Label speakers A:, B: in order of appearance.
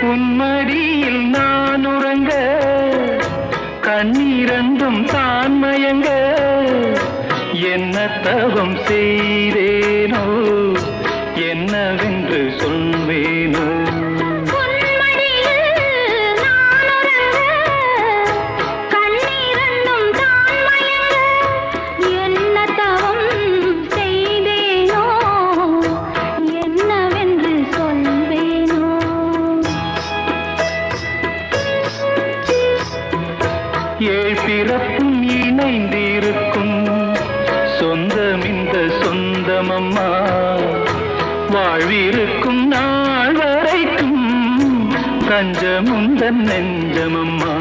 A: உன்மடியில் நான் உறங்க கண்ணீரண்டும் தான் மயங்க என்ன தவம் செய்தேனோ என்னவென்று சொல்வேனோ ஏழ் பிறப்பும் இணைந்திருக்கும் சொந்தம் இந்த சொந்தமம்மா வாழ்விருக்கும் நாள் வரைக்கும் தஞ்சமுந்தன் நெஞ்சமம்மா